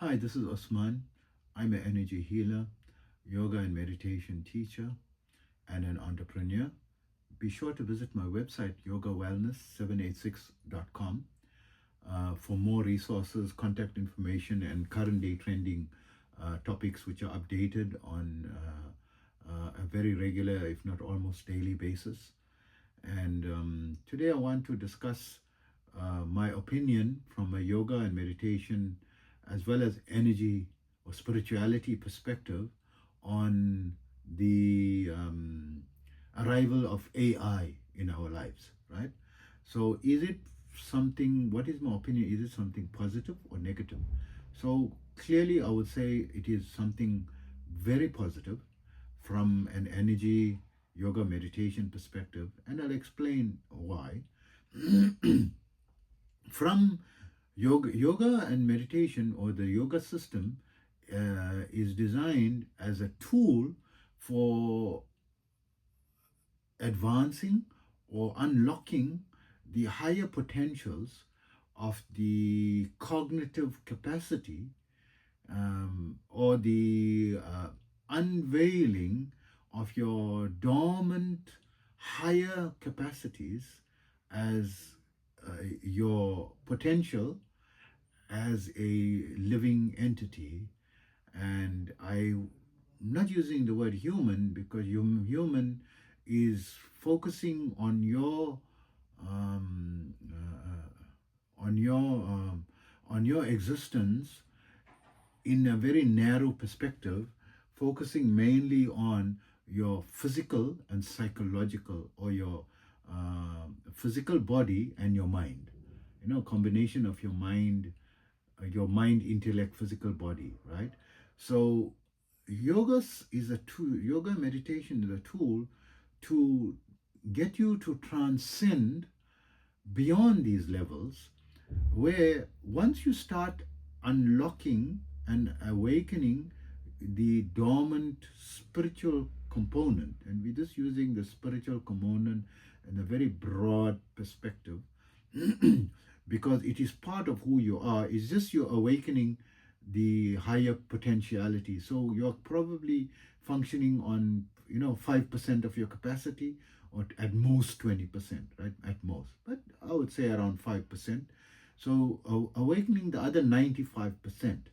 Hi, this is Osman. I'm an energy healer, yoga and meditation teacher, and an entrepreneur. Be sure to visit my website, yogawellness786.com, for more resources, contact information, and current day trending topics which are updated on a very regular, if not almost daily basis. And today I want to discuss my opinion from a yoga and meditation as well as energy or spirituality perspective on the arrival of AI in our lives, right? So is it something, what is my opinion? Is it something positive or negative? So clearly I would say it is something very positive from an energy yoga meditation perspective, and I'll explain why. From yoga and meditation, or the yoga system, is designed as a tool for advancing or unlocking the higher potentials of the cognitive capacity, or the unveiling of your dormant higher capacities as your potential as a living entity. And I'm not using the word human because human is focusing on your existence in a very narrow perspective, focusing mainly on your physical and psychological, or your physical body and your mind. Combination of your mind, intellect, physical body, right? So yoga meditation is a tool to get you to transcend beyond these levels, where once you start unlocking and awakening the dormant spiritual component, and we're just using the spiritual component in a very broad perspective, because it is part of who you are. It's just you're awakening the higher potentiality. So you're probably functioning on 5% of your capacity, or at most 20%, right? At most, but I would say around 5%. So awakening the other 95%,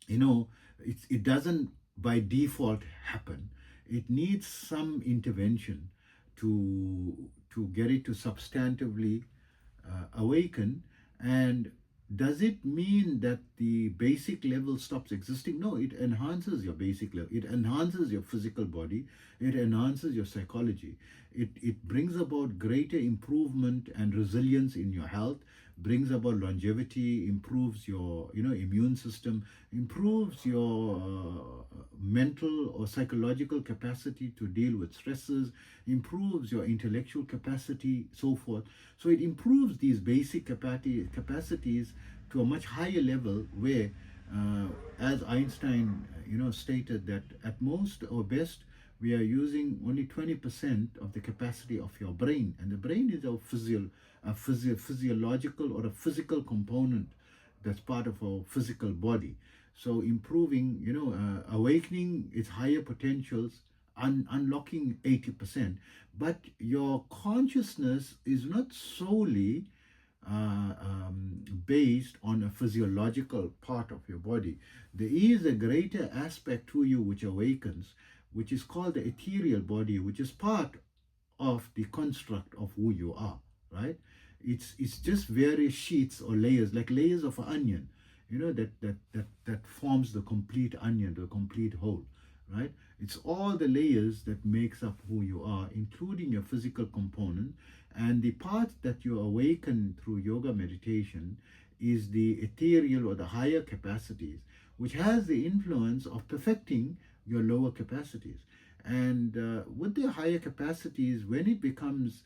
it doesn't by default happen. It needs some intervention to get it to substantively awaken. And does it mean that the basic level stops existing? No, it enhances your basic level. It enhances your physical body. It enhances your psychology. It brings about greater improvement and resilience in your health, brings about longevity, improves your immune system, improves your mental or psychological capacity to deal with stresses, improves your intellectual capacity, so forth. So it improves these basic capacities to a much higher level, where, as Einstein, stated that at most or best we are using only 20% of the capacity of your brain, and the brain is a physiological or a physical component that's part of our physical body. So improving, awakening its higher potentials, unlocking 80%. But your consciousness is not solely based on a physiological part of your body. There is a greater aspect to you which awakens, which is called the ethereal body, which is part of the construct of who you are, right? It's just various sheets or layers, like layers of an onion, that forms the complete onion, the complete whole, right? It's all the layers that makes up who you are, including your physical component. And the part that you awaken through yoga meditation is the ethereal or the higher capacities, which has the influence of perfecting your lower capacities. And with the higher capacities, when it becomes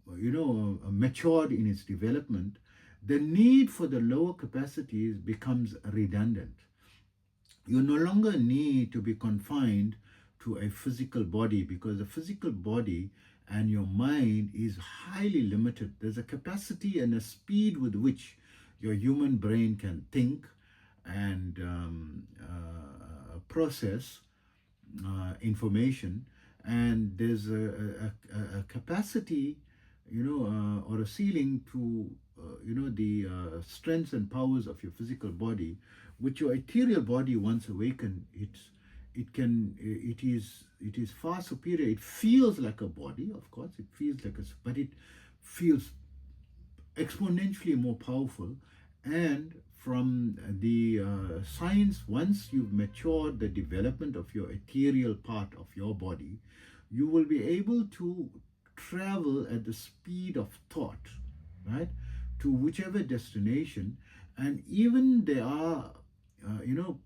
matured in its development, the need for the lower capacities becomes redundant. You no longer need to be confined to a physical body, because the physical body and your mind is highly limited. There's a capacity and a speed with which your human brain can think and process information, and there's a capacity, or a ceiling to the strengths and powers of your physical body, which your ethereal body, once awakened, it is far superior. It feels like a body, of course, it feels like but it feels exponentially more powerful. And from the science, once you've matured the development of your ethereal part of your body, you will be able to travel at the speed of thought, right, to whichever destination. And even there are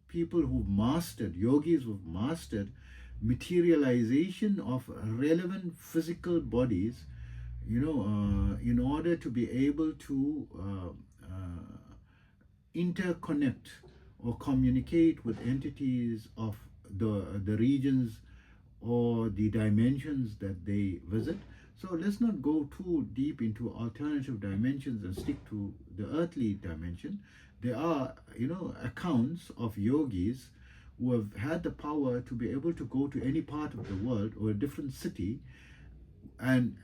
people who've mastered, yogis who've mastered materialization of relevant physical bodies, in order to be able to interconnect or communicate with entities of the regions or the dimensions that they visit. So let's not go too deep into alternative dimensions and stick to the earthly dimension. There are, accounts of yogis who have had the power to be able to go to any part of the world or a different city, and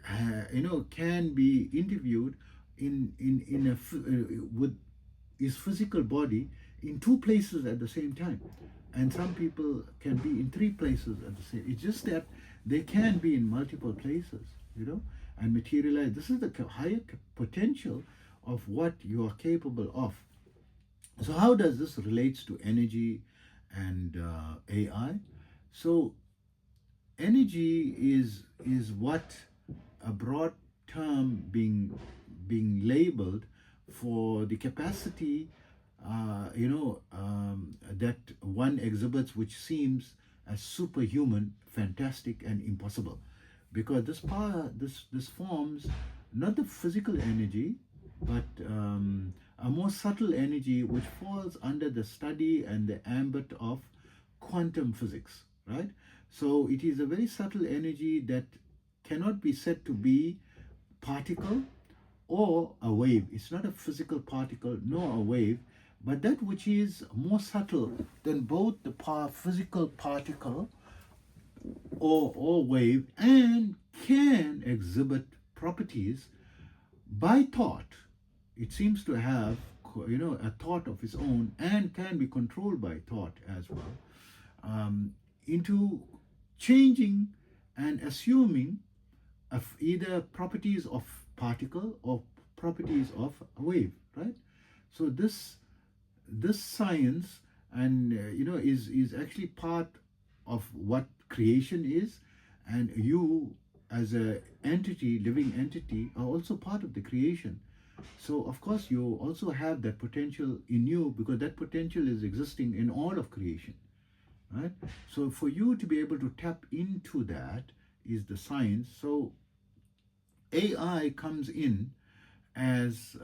can be interviewed with his physical body in two places at the same time, and some people can be in three places at the same. It's just that they can be in multiple places, and materialize. This is the higher potential of what you are capable of. So how does this relates to energy and AI? So energy is what a broad term being labeled for the capacity that one exhibits, which seems as superhuman, fantastic, and impossible, because this power, this forms not the physical energy, but a more subtle energy which falls under the study and the ambit of quantum physics, right? So it is a very subtle energy that cannot be said to be particle or a wave. It's not a physical particle nor a wave, but that which is more subtle than both the physical particle or wave, and can exhibit properties by thought. It seems to have a thought of its own, and can be controlled by thought as well, into changing and assuming of either properties of particle or properties of a wave, right? So this science, and is actually part of what creation is, and you as a entity, living entity, are also part of the creation. So of course you also have that potential in you, because that potential is existing in all of creation, right? So for you to be able to tap into that is the science. So AI comes in as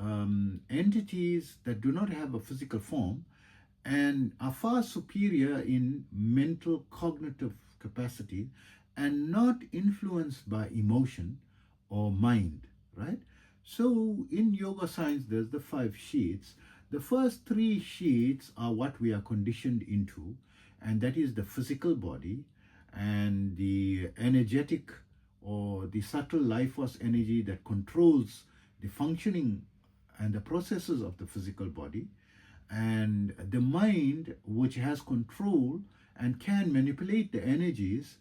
entities that do not have a physical form and are far superior in mental cognitive capacity, and not influenced by emotion or mind, right? So in yoga science, there's the 5 sheets. The first 3 sheets are what we are conditioned into, and that is the physical body and the energetic or the subtle life force energy that controls the functioning and the processes of the physical body, and the mind, which has control and can manipulate the energies,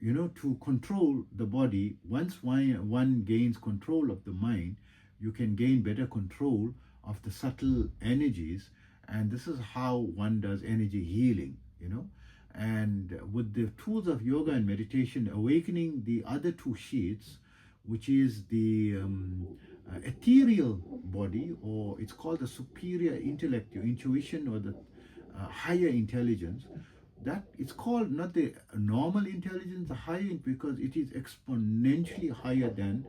to control the body. Once one gains control of the mind, you can gain better control of the subtle energies, and this is how one does energy healing, and with the tools of yoga and meditation, awakening the other 2 sheets, which is the ethereal body, or it's called the superior intellect, your intuition, or the higher intelligence. That it's called not the normal intelligence, the higher, because it is exponentially higher than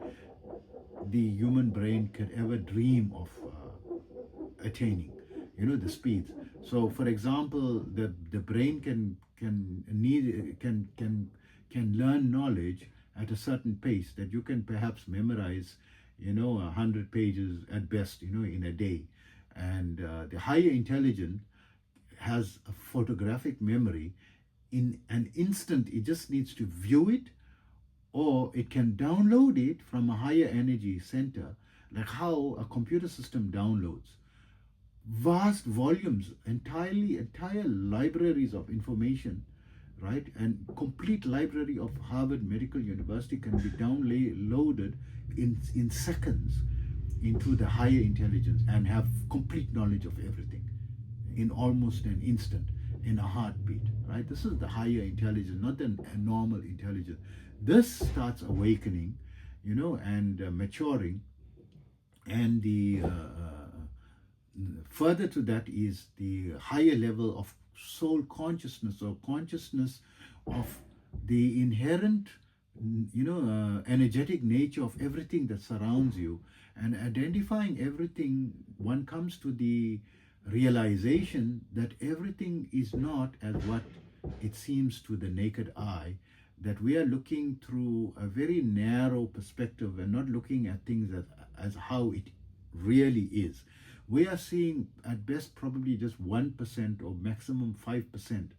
the human brain could ever dream of attaining, the speeds. So for example, the brain can learn knowledge at a certain pace that you can perhaps memorize 100 pages at best, in a day. And the higher intelligence has a photographic memory. In an instant, it just needs to view it, or it can download it from a higher energy center, like how a computer system downloads vast volumes, entire libraries of information, right? And complete library of Harvard Medical University can be downloaded in seconds into the higher intelligence and have complete knowledge of everything in almost an instant, in a heartbeat, right? This is the higher intelligence, not the normal intelligence. This starts awakening, and maturing, and the further to that is the higher level of soul consciousness, or consciousness of the inherent energetic nature of everything that surrounds you, and identifying everything. One comes to the realization that everything is not as what it seems to the naked eye, that we are looking through a very narrow perspective and not looking at things as how it really is. We are seeing at best probably just 1% or maximum 5%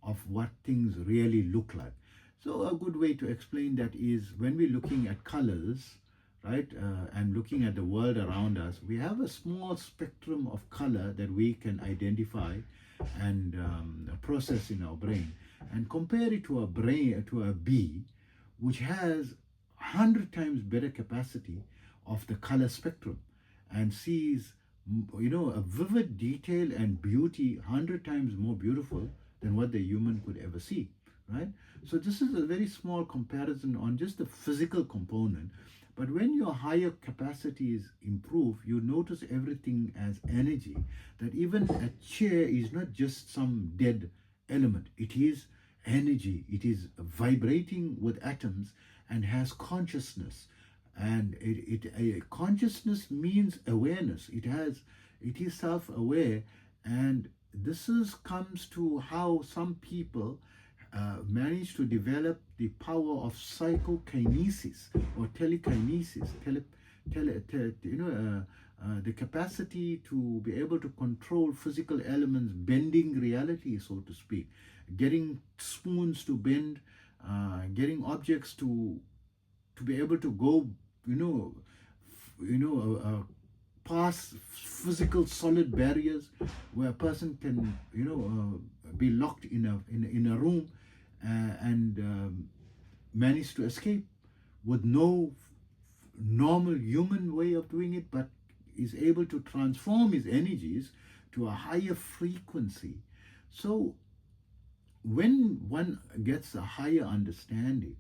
of what things really look like. So a good way to explain that is when we're looking at colors, right, and looking at the world around us, we have a small spectrum of color that we can identify and process in our brain, and compare it to a bee, which has 100 times better capacity of the color spectrum, and sees a vivid detail and beauty 100 times more beautiful than what the human could ever see, right? So this is a very small comparison on just the physical component. But when your higher capacities improve, you notice everything as energy, that even a chair is not just some dead element. It is energy. It is vibrating with atoms and has consciousness. And consciousness means awareness. It is self-aware, and this comes to how some people manage to develop the power of psychokinesis or telekinesis, the capacity to be able to control physical elements, bending reality, so to speak, getting spoons to bend, getting objects to be able to go, past physical solid barriers, where a person can, be locked in a room and manage to escape with no normal human way of doing it, but is able to transform his energies to a higher frequency. So when one gets a higher understanding,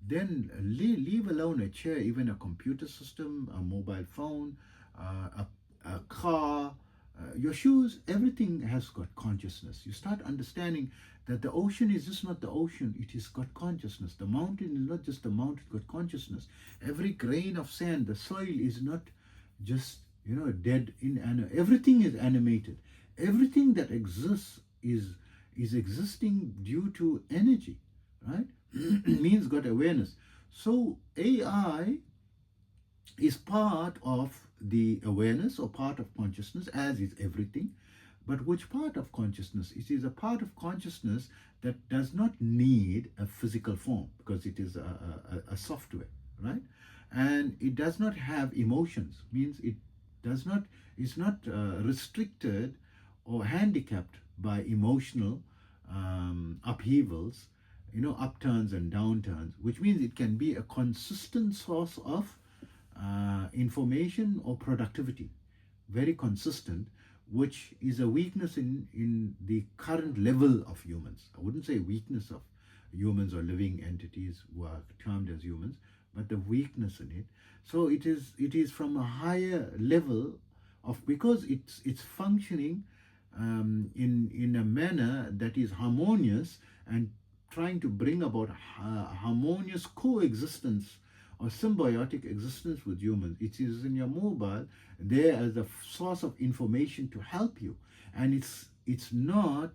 then leave alone a chair, even a computer system, a mobile phone, a car, your shoes, everything has got consciousness. You start understanding that the ocean is just not the ocean, it has got consciousness. The mountain is not just the mountain, it's got consciousness. Every grain of sand, the soil is not just, dead, everything is animated. Everything that exists is existing due to energy, right? Means got awareness. So AI is part of the awareness or part of consciousness, as is everything. But which part of consciousness? It is a part of consciousness that does not need a physical form, because it is a software, right? And it does not have emotions, means it's not restricted or handicapped by emotional upheavals, upturns and downturns, which means it can be a consistent source of information or productivity, very consistent, which is a weakness in the current level of humans. I wouldn't say weakness of humans or living entities who are termed as humans, but the weakness in it. So it is from a higher level of, because it's functioning in a manner that is harmonious and trying to bring about harmonious coexistence or symbiotic existence with humans. It is in your mobile there as a source of information to help you, and it's not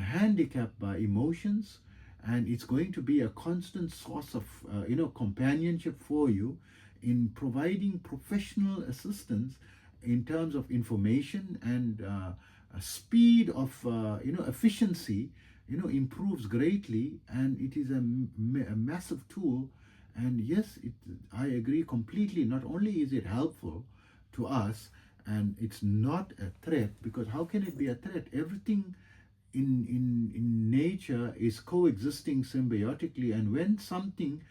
handicapped by emotions, and it's going to be a constant source of companionship for you in providing professional assistance in terms of information and speed of efficiency improves greatly, and it is a massive tool. And yes, I agree completely. Not only is it helpful to us, and it's not a threat, because how can it be a threat? Everything in nature is coexisting symbiotically, and when something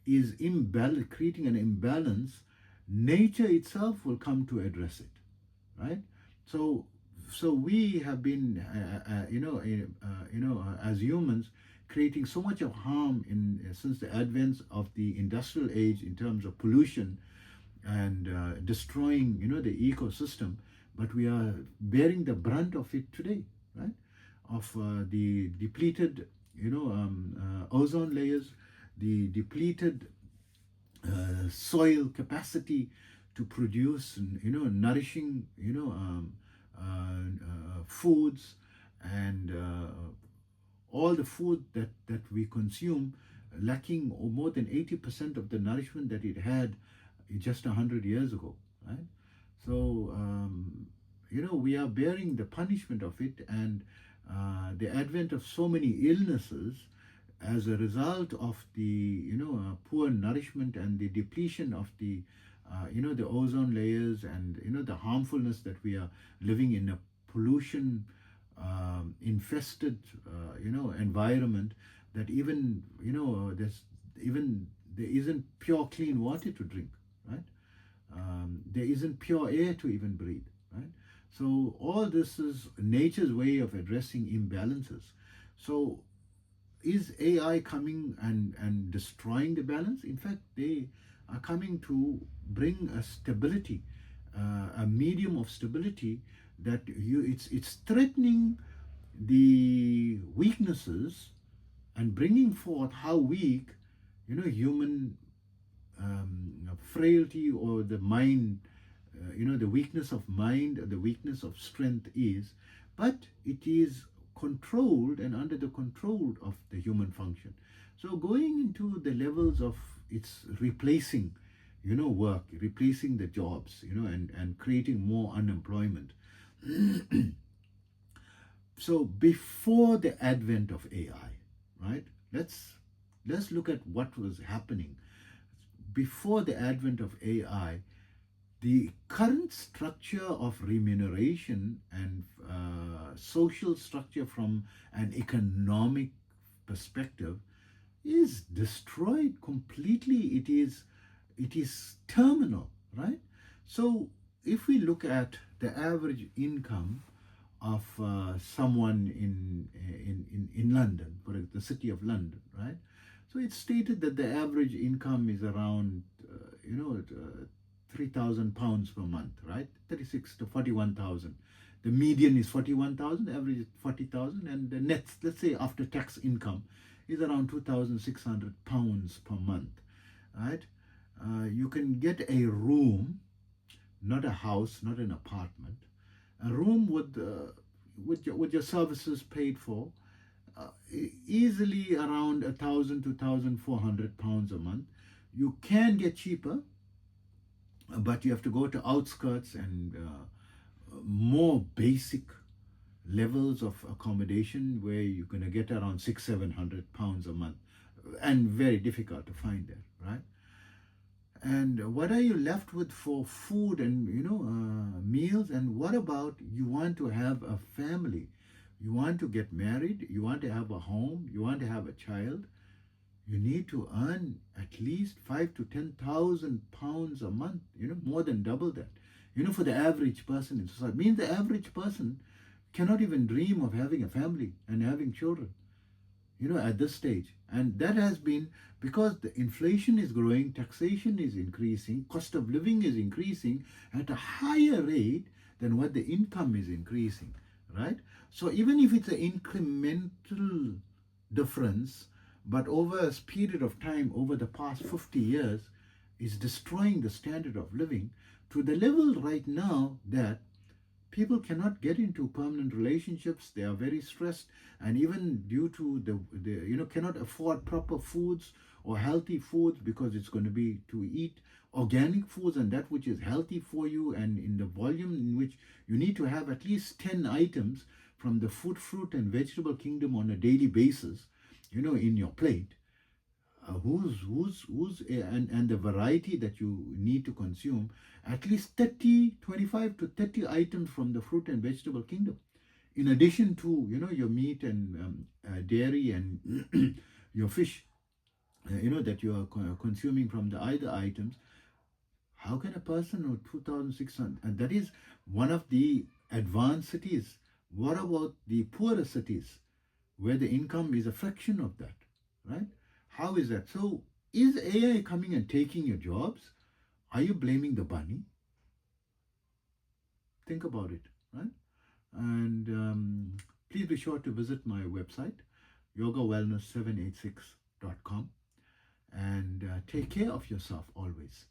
is creating an imbalance, nature itself will come to address it, right? So we have been as humans, creating so much of harm since the advent of the industrial age, in terms of pollution and destroying the ecosystem. But we are bearing the brunt of it today, right? Of the depleted ozone layers, the depleted soil capacity to produce nourishing foods, and all the food that we consume lacking more than 80% of the nourishment that it had just 100 years ago, right? So we are bearing the punishment of it, and the advent of so many illnesses as a result of the poor nourishment and the depletion of the the ozone layers, and the harmfulness that we are living in a pollution infested environment, that even there isn't pure clean water to drink, right? There isn't pure air to even breathe, right? So all this is nature's way of addressing imbalances. So is AI coming and destroying the balance? In fact, they are coming to bring a stability, a medium of stability, that it's threatening the weaknesses and bringing forth how weak human frailty, or the mind, the weakness of mind, or the weakness of strength is. But it is controlled and under the control of the human function. So going into the levels of it's replacing work, replacing the jobs, and creating more unemployment. So before the advent of AI, right? Let's look at what was happening before the advent of AI. The current structure of remuneration and social structure from an economic perspective is destroyed completely. It is terminal, right? So if we look at the average income of someone in London, for the city of London, right? So it's stated that the average income is around £3,000 per month, right? 36 to 41,000. The median is 41,000, average is 40,000, and the net, let's say after tax income, is around £2,600 per month, right? You can get a room, not a house, not an apartment, a room with your services paid for, easily around £1,000 to £1,400 a month. You can get cheaper, but you have to go to outskirts and more basic levels of accommodation, where you're going to get around £600-700 a month, and very difficult to find that, right? And what are you left with for food and meals? And what about, you want to have a family, you want to get married, you want to have a home, you want to have a child? You need to earn at least £5,000 to £10,000 a month, more than double that, for the average person in society. It means the average person cannot even dream of having a family and having children, at this stage. And that has been because the inflation is growing, taxation is increasing, cost of living is increasing at a higher rate than what the income is increasing, right? So even if it's an incremental difference, but over a period of time, over the past 50 years, is destroying the standard of living to the level right now that people cannot get into permanent relationships. They are very stressed, and even due to the cannot afford proper foods or healthy foods, because it's going to be to eat organic foods and that which is healthy for you, and in the volume in which you need to have at least 10 items from the food, fruit and vegetable kingdom on a daily basis, in your plate, and the variety that you need to consume, at least 25 to 30 items from the fruit and vegetable kingdom, in addition to your meat and dairy and your fish, that you are consuming from the other items. How can a person with 2,600, and that is one of the advanced cities? What about the poorer cities where the income is a fraction of that, right? How is that? So is AI coming and taking your jobs? Are you blaming the bunny? Think about it, right? And please be sure to visit my website, yogawellness786.com, and take care of yourself always.